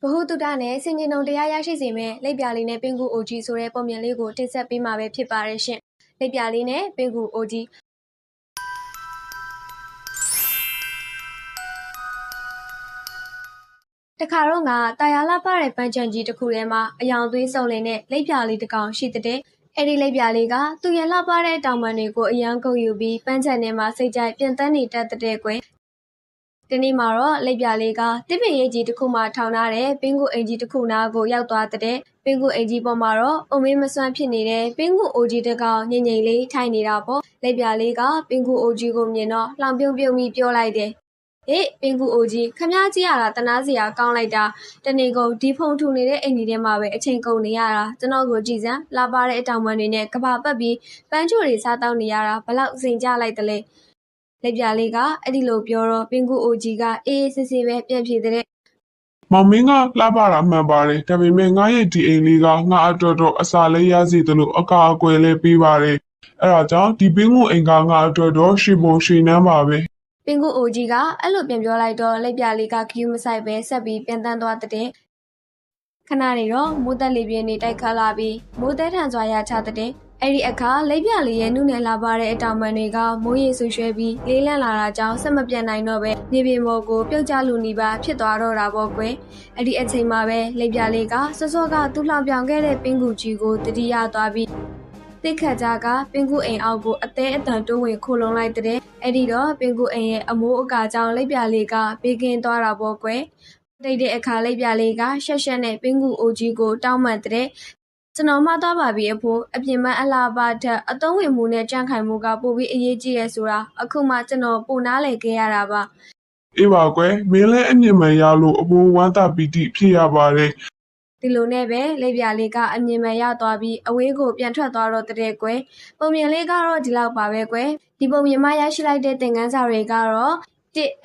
ဗဟုသုတနဲ့ဆင်ခြင်တုံတရားရရှိစေမယ့်လိပ်ပြာလေးနဲ့ပင်ကူအိုကြီးဆိုတဲ့ပုံမြင်လေးကိုတင်ဆက်ပေးမှာပဲဖြစ်ပါတယ်ရှင်။လိပ်ပြာလေးနဲ့ပင်ကူအိုကြီးတခါတော့ကတာယာလှပတဲ့ပန်းချံကြီးတစ်ခုထဲမှာအယောင်သွေးစုံလင်တဲ့လိပ်ပြာလေးတစ်ကောင်ရှိတဲ့အဲ့ဒီလိပ်ပြာလေးကသူ့ရဲ့လှပတဲ့တောင်ပံတွေကိုအယံကုန်ယူပြီးပန်းချံထဲမှာစိတ်ကြိုက်ပြန်တန်းနေတတ်တဲ့ကွယ်ဒီနေ့မှာတော့လိပ်ပြာလေးကတစ်ပင်ရိပ်ကြီးတစ်ခုမှထောင်ထားတဲ့ပင်ကူအိမ်ကြီးတစ်ခုနားကိုရောက်သွားတဲ့ပင်ကူအိမ်ကြီးပေါ်မှာတော့အုံမင်းမစွမ်းဖြစ်နေတဲ့ပင်ကူအိုကြီးတစ်ကောင်ငိမ့်ငိမ့်လေးထိုင်နေတာပေါ့လိပ်ပြာလေးကပင်ကူအိုကြီးကိုမြင်တော့လှောင်ပြုံးပြုံးပြီးပြောလိုက်တယ်ဟေးပင်ကူအိုကြီးခမ ्या ကြီးရတာတနာစရာကောင်းလိုက်တာတနေကုန်ဒီဖုံထူနေတဲ့အိမ်ကြီးထဲမှာပဲအချိန်ကုန်နေရတာကျွန်တော်ကိုကြည်စမ်းလာပါတဲ့အတောင်ပံတွေနဲ့ကဘာပတ်ပြီးပန်းချိုတွေစားတောက်နေရတာဘလောက်စိန်ကြလိုက်တယ်လေလက်ပြလေးကအဲ့ဒီလိုပြောတော့ပင်ကူအိုကြီးကအေးစစ်စစ်ပဲပြန်ဖြေတဲ့မောင်မင်းကလှပတာမှန်ပါတယ်ဒါပေမဲ့ငါရဲ့ဒီအိမ်လေးကငါအတော်တော်အစာလေးရစီတယ်လို့အကာအကွယ်လေးပေးပါတယ်အဲ့ဒါကြောင့်ဒီပင်ကိုအိမ်ကငါအတော်တော်ရှိဖို့ရှိနှမ်းပါပဲပင်ကူအိုကြီးကအဲ့လိုပြန်ပြောလိုက်တော့လက်ပြလေးကခ ्यू မဆိုင်ပဲဆက်ပြီးပြန်တန်းသွားတဲ့ခဏနေတော့မိုးသက်လေးပြင်းနေတိုက်ခါလာပြီးမိုးသက်ထန်စွာရချတဲ့အဲ့ဒီအခါလိပ်ပြလေးရဲ့နုနယ်လာပါတဲ့အတောင်ပံတွေကမိုးရေဆူရွှဲပြီးလေးလန့်လာတာကြောင့်ဆက်မပြတ်နိုင်တော့ပဲနေပြင်ပေါ်ကိုပြုတ်ကျလူနီးပါဖြစ်သွားတော့တာပေါ့ကွယ်အဲ့ဒီအချိန်မှာပဲလိပ်ပြလေးကစောစောကသူ့လှောင်ပြောင်ခဲ့တဲ့ပင်ကူကြီးကိုတတိယသွားပြီးတိတ်ခတ်ကြကပင်ကူအိမ်အောက်ကိုအသေးအတန်တိုးဝင်ခိုးလုံးလိုက်တဲ့အဲ့ဒီတော့ပင်ကူအိမ်ရဲ့အမိုးအကာကြောင့်လိပ်ပြလေးကဘေးကင်းသွားတာပေါ့ကွယ်တိတ်တဲ့အခါလိပ်ပြလေးကရှက်ရှက်နဲ့ပင်ကူအိုကြီးကိုတောင်းပန်တဲ့ကျွန်တော်မှသွားပါပြီအဖိုးအပြင်မအလားပါထက်အသုံးဝင်မှုနဲ့ကြန့်ခိုင်မှုကပိုပြီးအရေးကြီးရဲဆိုတာအခုမှကျွန်တော်ပိုနားလည်ခဲ့ရတာပါအေးပါကွယ်မင်းလည်းအမြင်မှန်ရလို့အဖိုးဝမ်းသာပီတိဖြစ်ရပါတယ်ဒီလိုနဲ့ပဲလိပ်ပြလေးကအမြင်မှန်ရသွားပြီးအဝေးကိုပြန်ထွက်သွားတော့တဲ့ကွယ်ပုံမြင်လေးကတော့ဒီလောက်ပါပဲကွယ်ဒီပုံမြင်မှရရှိလိုက်တဲ့သင်ခန်းစာတွေကတော့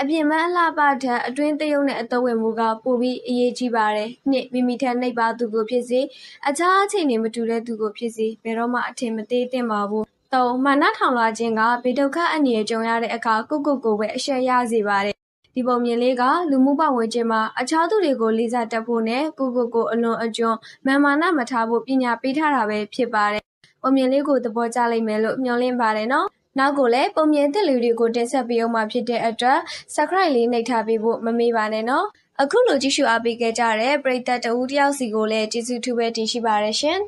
အပြင်မအလှပထက်အတွင်းတရုံနဲ့အသုံးဝင်မှုကပိုပြီးအရေးကြီးပါတယ်။နှစ်မိမိထက်နှိပ်ပါသူကိုဖြစ်စေအခြားအချိန်တွေမတူတဲ့သူကိုဖြစ်စေဘယ်တော့မှအထင်မသေးသင့်ပါဘူး။၃မာနထောင်လွှာခြင်းကဘေးဒုက္ခအန္တရာယ်ကြုံရတဲ့အခါကိုပဲအရှက်ရစေပါတယ်။ဒီပုံမြင်လေးကလူမှုပတ်ဝန်းကျင်မှာအခြားသူတွေကိုလေးစားတတ်ဖို့နဲ့ကိုအလွန်အကျွံမာမာနမထားဖို့ပညာပေးထားတာပဲဖြစ်ပါတယ်။ပုံမြင်လေးကိုသဘောကျလိမ့်မယ်လို့မျှော်လင့်ပါတယ်နော်။နောက်ကိုလည်းပုံမြင်သစ်လေးတွေကိုတင်ဆက်ပေးအောင်မှာဖြစ်တဲ့အတွက် subscribe လေးနှိပ်ထားပေးဖို့မမေ့ပါနဲ့နော်အခုလိုကြည့်ရှုအားပေးခဲ့ကြတဲ့ပရိသတ်တဦးတယောက်စီကိုလည်းကျေးဇူးထူးပဲတင်ရှိပါရရှင်